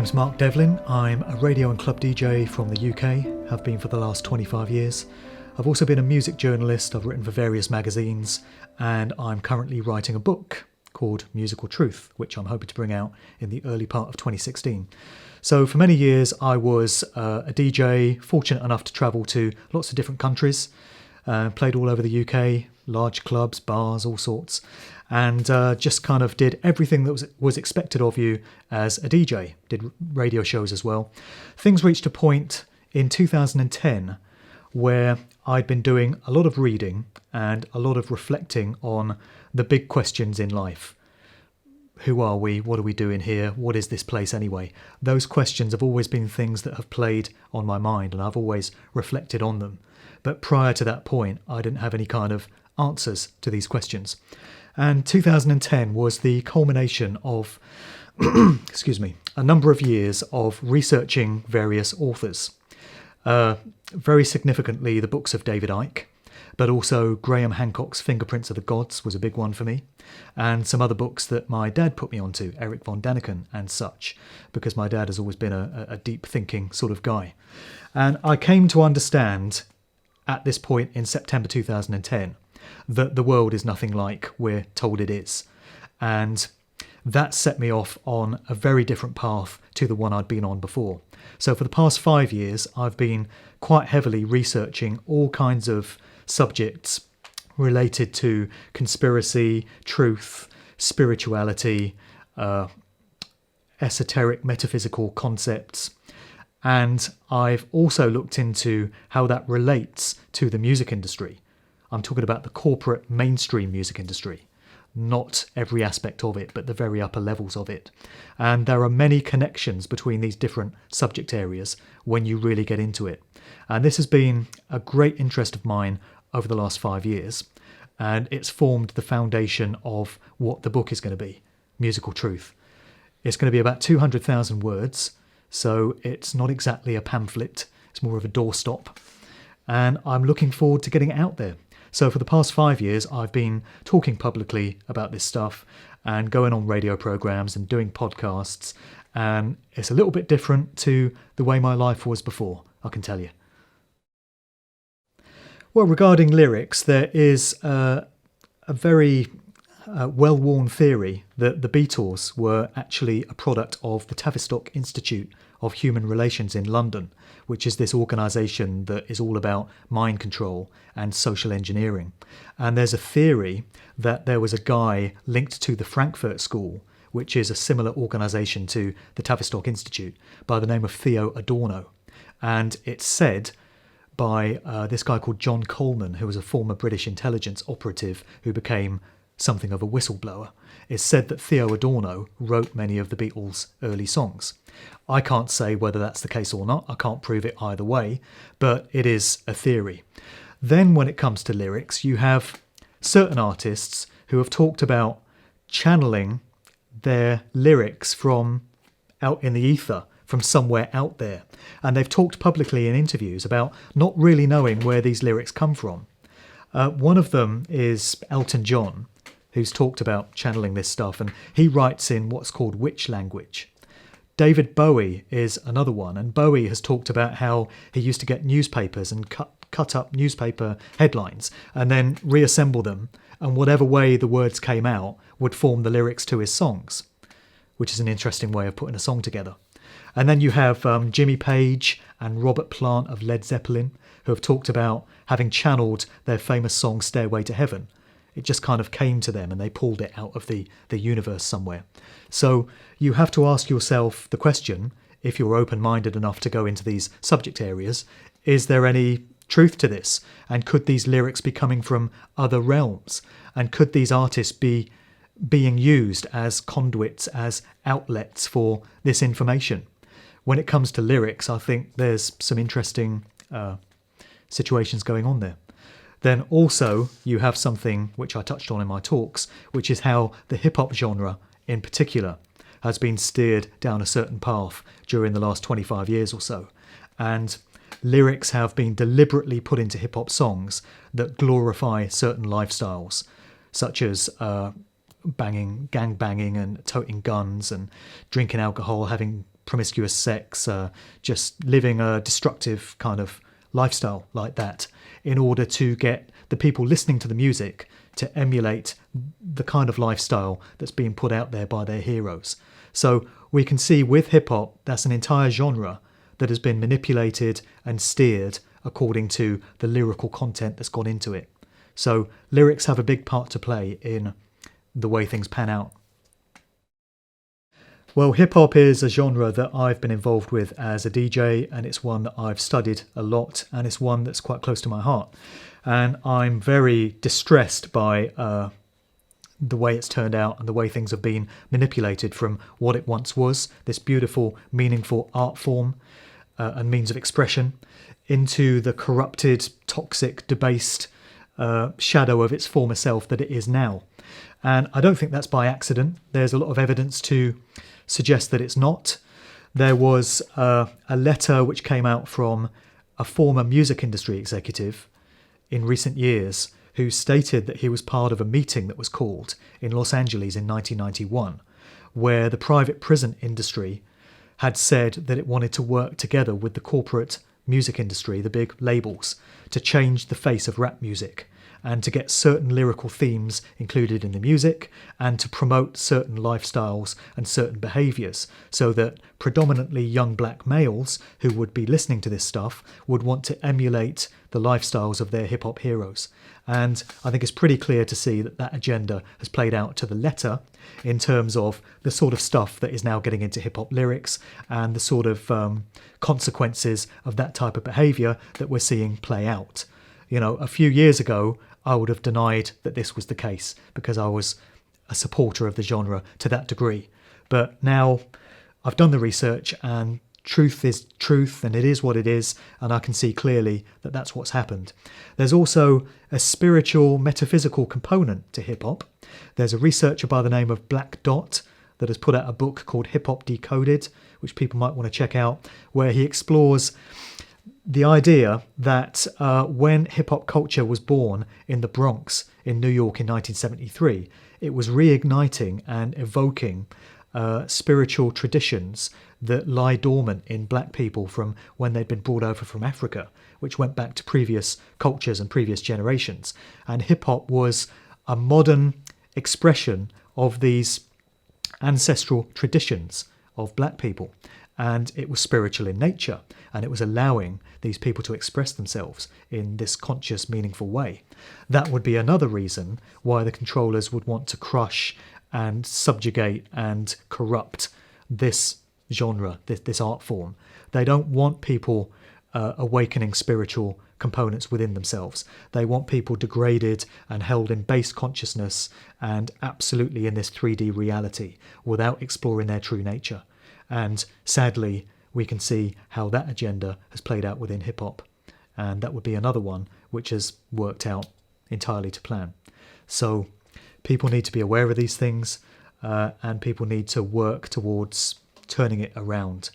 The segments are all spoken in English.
name's Mark Devlin. I'm a radio and club DJ from the UK, have been for the last 25 years. I've also been a music journalist, I've written for various magazines, and I'm currently writing a book called Musical Truth, which I'm hoping to bring out in the early part of 2016. So for many years I was a DJ, fortunate enough to travel to lots of different countries, played all over the UK, large clubs, bars, all sorts, and just kind of did everything that was expected of you as a DJ, did radio shows as well. Things reached a point in 2010 where I'd been doing a lot of reading and a lot of reflecting on the big questions in life. Who are we? What are we doing here? What is this place anyway? Those questions have always been things that have played on my mind, and I've always reflected on them. But prior to that point, I didn't have any kind of answers to these questions. And 2010 was the culmination of, a number of years of researching various authors. Very significantly, the books of David Icke, but also Graham Hancock's Fingerprints of the Gods was a big one for me, and some other books that my dad put me onto, Eric von Daniken and such, because my dad has always been a deep thinking sort of guy. And I came to understand at this point in September 2010 that the world is nothing like we're told it is. And that set me off on a very different path to the one I'd been on before. So for the past 5 years, I've been quite heavily researching all kinds of subjects related to conspiracy, truth, spirituality, esoteric metaphysical concepts. And I've also looked into how that relates to the music industry. I'm talking about the corporate mainstream music industry, not every aspect of it, but the very upper levels of it. And there are many connections between these different subject areas when you really get into it. And this has been a great interest of mine over the last 5 years. And it's formed the foundation of what the book is going to be, Musical Truth. It's going to be about 200,000 words. So it's not exactly a pamphlet, it's more of a doorstop. And I'm looking forward to getting it out there. So for the past 5 years, I've been talking publicly about this stuff and going on radio programs and doing podcasts. And it's a little bit different to the way my life was before, I can tell you. Well, regarding lyrics, there is a very well-worn theory that the Beatles were actually a product of the Tavistock Institute of Human Relations in London, which is this organisation that is all about mind control and social engineering. And there's a theory that there was a guy linked to the Frankfurt School, which is a similar organisation to the Tavistock Institute, by the name of Theo Adorno. And it's said by this guy called John Coleman, who was a former British intelligence operative who became something of a whistleblower. It's said that Theo Adorno wrote many of the Beatles' early songs. I can't say whether that's the case or not. I can't prove it either way, but it is a theory. Then when it comes to lyrics, you have certain artists who have talked about channeling their lyrics from out in the ether, from somewhere out there. And they've talked publicly in interviews about not really knowing where these lyrics come from. One of them is Elton John, who's talked about channeling this stuff, and he writes in what's called witch language. David Bowie is another one, and Bowie has talked about how he used to get newspapers and cut up newspaper headlines and then reassemble them, and whatever way the words came out would form the lyrics to his songs, which is an interesting way of putting a song together. And then you have Jimmy Page and Robert Plant of Led Zeppelin, who have talked about having channeled their famous song Stairway to Heaven. It just kind of came to them and they pulled it out of the universe somewhere. So you have to ask yourself the question, if you're open-minded enough to go into these subject areas, is there any truth to this? And could these lyrics be coming from other realms? And could these artists be being used as conduits, as outlets for this information? When it comes to lyrics, I think there's some interesting situations going on there. Then also you have something which I touched on in my talks, which is how the hip-hop genre in particular has been steered down a certain path during the last 25 years or so. And lyrics have been deliberately put into hip-hop songs that glorify certain lifestyles, such as gang banging and toting guns and drinking alcohol, having promiscuous sex, just living a destructive kind of lifestyle like that, in order to get the people listening to the music to emulate the kind of lifestyle that's being put out there by their heroes. So we can see with hip-hop, that's an entire genre that has been manipulated and steered according to the lyrical content that's gone into it. So lyrics have a big part to play in the way things pan out. Well, hip-hop is a genre that I've been involved with as a DJ, and it's one that I've studied a lot, and it's one that's quite close to my heart. And I'm very distressed by the way it's turned out and the way things have been manipulated from what it once was, this beautiful, meaningful art form and means of expression, into the corrupted, toxic, debased shadow of its former self that it is now. And I don't think that's by accident. There's a lot of evidence to suggest that it's not. There was a letter which came out from a former music industry executive in recent years who stated that he was part of a meeting that was called in Los Angeles in 1991, where the private prison industry had said that it wanted to work together with the corporate music industry, the big labels, to change the face of rap music and to get certain lyrical themes included in the music and to promote certain lifestyles and certain behaviours, so that predominantly young black males who would be listening to this stuff would want to emulate the lifestyles of their hip-hop heroes. And I think it's pretty clear to see that that agenda has played out to the letter in terms of the sort of stuff that is now getting into hip-hop lyrics and the sort of consequences of that type of behaviour that we're seeing play out. You know, a few years ago, I would have denied that this was the case because I was a supporter of the genre to that degree. But now I've done the research and truth is truth and it is what it is, and I can see clearly that that's what's happened. There's also a spiritual, metaphysical component to hip-hop. There's a researcher by the name of Black Dot that has put out a book called Hip Hop Decoded, which people might want to check out, where he explores the idea that when hip-hop culture was born in the Bronx in New York in 1973, it was reigniting and evoking spiritual traditions that lie dormant in black people from when they'd been brought over from Africa, which went back to previous cultures and previous generations. And hip-hop was a modern expression of these ancestral traditions of black people. And it was spiritual in nature, and it was allowing these people to express themselves in this conscious, meaningful way. That would be another reason why the controllers would want to crush and subjugate and corrupt this genre, this art form. They don't want people awakening spiritual components within themselves. They want people degraded and held in base consciousness and absolutely in this 3D reality without exploring their true nature. And sadly, we can see how that agenda has played out within hip-hop. And that would be another one which has worked out entirely to plan. So people need to be aware of these things, and people need to work towards turning it around.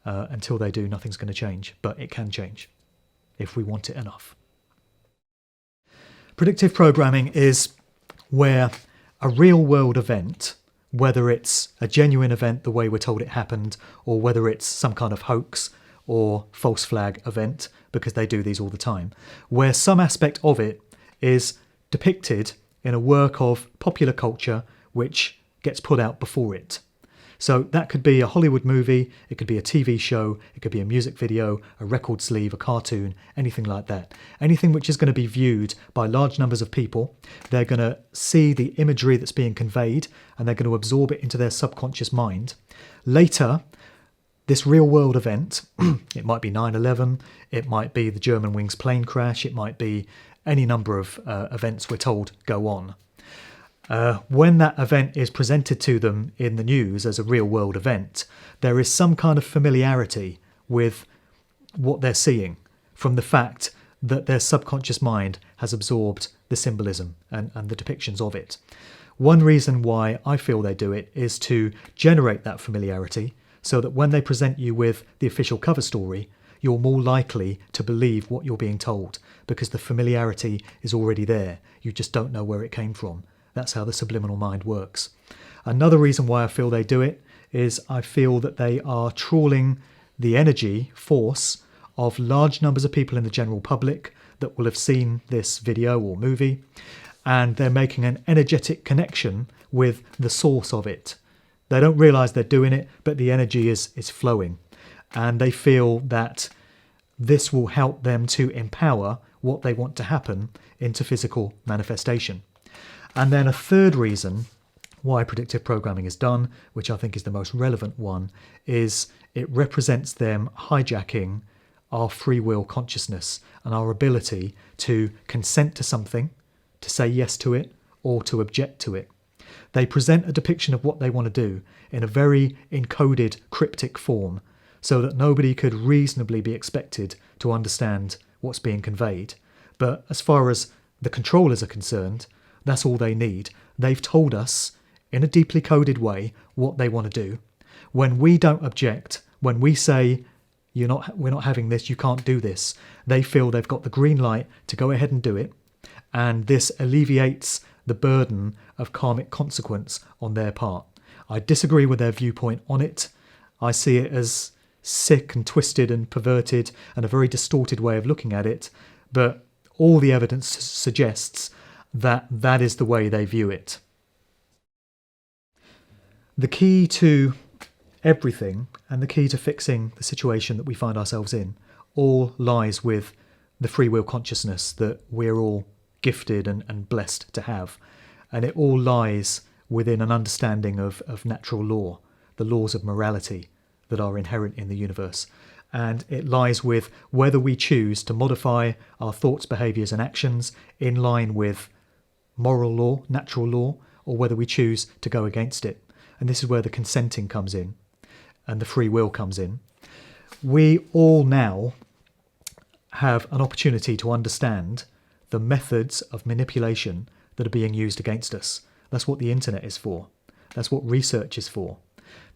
Until they do, nothing's going to change. But it can change if we want it enough. Predictive programming is where a real-world event, whether it's a genuine event the way we're told it happened, or whether it's some kind of hoax or false flag event, because they do these all the time, where some aspect of it is depicted in a work of popular culture which gets put out before it. So that could be a Hollywood movie, it could be a TV show, it could be a music video, a record sleeve, a cartoon, anything like that. Anything which is going to be viewed by large numbers of people. They're going to see the imagery that's being conveyed and they're going to absorb it into their subconscious mind. Later, this real world event, it might be 9/11, it might be the Germanwings plane crash, it might be any number of events we're told go on. When that event is presented to them in the news as a real world event, there is some kind of familiarity with what they're seeing from the fact that their subconscious mind has absorbed the symbolism and the depictions of it. One reason why I feel they do it is to generate that familiarity so that when they present you with the official cover story, you're more likely to believe what you're being told because the familiarity is already there. You just don't know where it came from. That's how the subliminal mind works. Another reason why I feel they do it is I feel that they are trawling the energy force of large numbers of people in the general public that will have seen this video or movie, and they're making an energetic connection with the source of it. They don't realise they're doing it, but the energy is flowing, and they feel that this will help them to empower what they want to happen into physical manifestation. And then a third reason why predictive programming is done, which I think is the most relevant one, is it represents them hijacking our free will consciousness and our ability to consent to something, to say yes to it, or to object to it. They present a depiction of what they want to do in a very encoded, cryptic form, so that nobody could reasonably be expected to understand what's being conveyed. But as far as the controllers are concerned, that's all they need. They've told us in a deeply coded way what they want to do. When we don't object, when we say, we're not having this, you can't do this, they feel they've got the green light to go ahead and do it. And this alleviates the burden of karmic consequence on their part. I disagree with their viewpoint on it. I see it as sick and twisted and perverted and a very distorted way of looking at it. But all the evidence suggests that that is the way they view it. The key to everything and the key to fixing the situation that we find ourselves in all lies with the free will consciousness that we're all gifted and blessed to have. And it all lies within an understanding of natural law, the laws of morality that are inherent in the universe. And it lies with whether we choose to modify our thoughts, behaviours and actions in line with moral law, natural law, or whether we choose to go against it. And this is where the consenting comes in and the free will comes in. We all now have an opportunity to understand the methods of manipulation that are being used against us. That's what the internet is for. That's what research is for.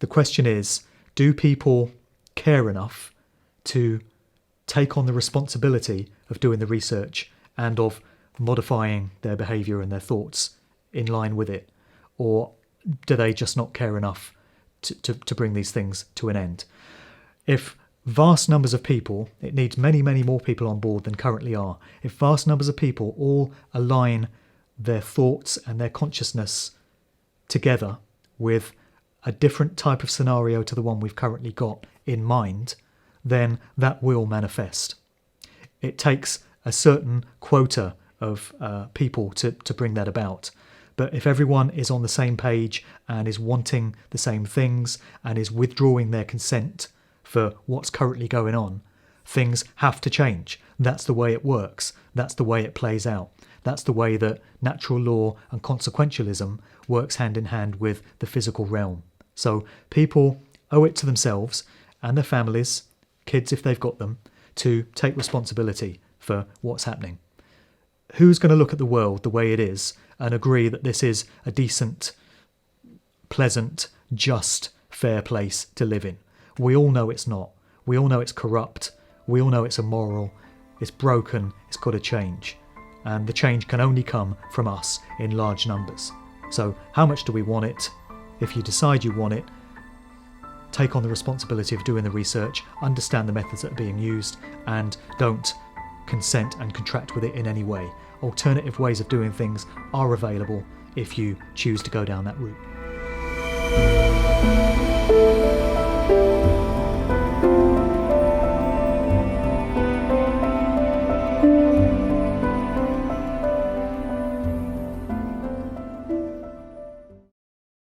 The question is, do people care enough to take on the responsibility of doing the research and of modifying their behaviour and their thoughts in line with it? Or do they just not care enough to bring these things to an end? If vast numbers of people, it needs many, many more people on board than currently are, if vast numbers of people all align their thoughts and their consciousness together with a different type of scenario to the one we've currently got in mind, then that will manifest. It takes a certain quota of people to bring that about. But if everyone is on the same page and is wanting the same things and is withdrawing their consent for what's currently going on, things have to change. That's the way it works. That's the way it plays out. That's the way that natural law and consequentialism works hand in hand with the physical realm. So people owe it to themselves and their families, kids if they've got them, to take responsibility for what's happening. Who's going to look at the world the way it is and agree that this is a decent, pleasant, just, fair place to live in? We all know it's not. We all know it's corrupt. We all know it's immoral. It's broken. It's got to change. And the change can only come from us in large numbers. So how much do we want it? If you decide you want it, take on the responsibility of doing the research, understand the methods that are being used, and don't consent and contract with it in any way. Alternative ways of doing things are available if you choose to go down that route.